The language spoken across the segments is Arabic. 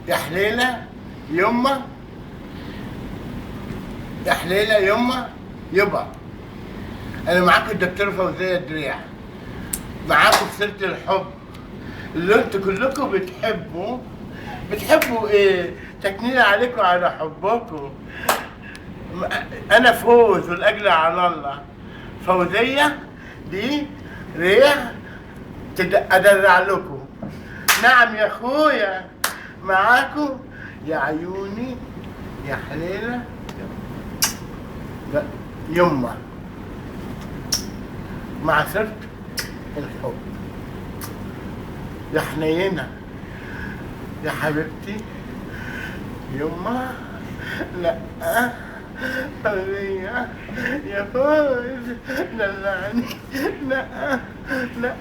يا حليلة يما، يا حليلة يما يبا. انا معاكم الدكتورة فوزية دريع، معاكم في سيرة الحب اللي انتوا كلكم بتحبوا ايه؟ تكنين عليكم على حبكم. انا فوز والاجر على الله. فوزية دي ريح ادرع لكم. نعم يا اخويا، معاكم يا عيوني يا حليلة يما، مع سيرة الحب. يا حنينة يا حبيبتي يما. لا فوزية يا فوز دلعني. لا لا،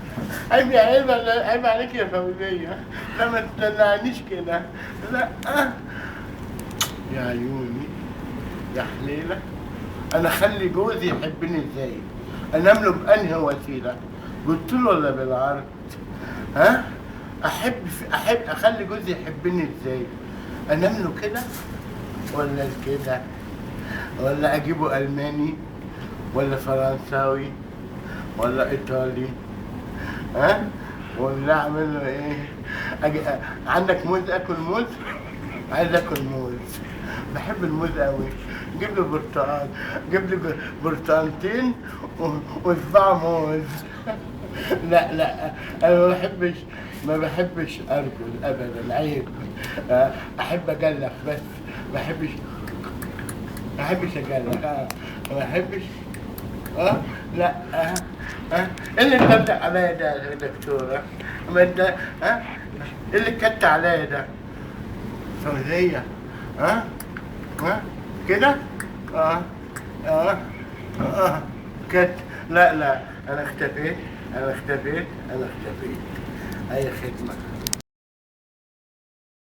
عيب عليك يا فوزية. لا ما تدلعنيش كده. لا يا عيوني يا حليلة. انا اخلي جوزي يحبني ازاي؟ انام له بانهي وسيله؟ بالطول ولا بالعرض؟ ها؟ احب اخلي جوزي يحبني ازاي؟ انام له كده ولا كده؟ ولا اجيبه الماني ولا فرنساوي ولا ايطالي؟ ها؟ ولا اعمل له ايه؟ عندك موز؟ اكل موز؟ عايز اكل موز، بحب الموز قوي. جيب له برتقال، جيب لي برتقالتين وصباع موز. لا لا، انا ما بحبش ارجل ابدا، عيب. احب اجلخ بس، ما بحبش اجلخ. ما بحبش. لا. ايه اللي كتت عليا ده يا دكتوره؟ ما انت ايه اللي كتت عليا ده؟ فوزية كده. اه اه كده. لا لا، انا اختفيت. اي خدمة.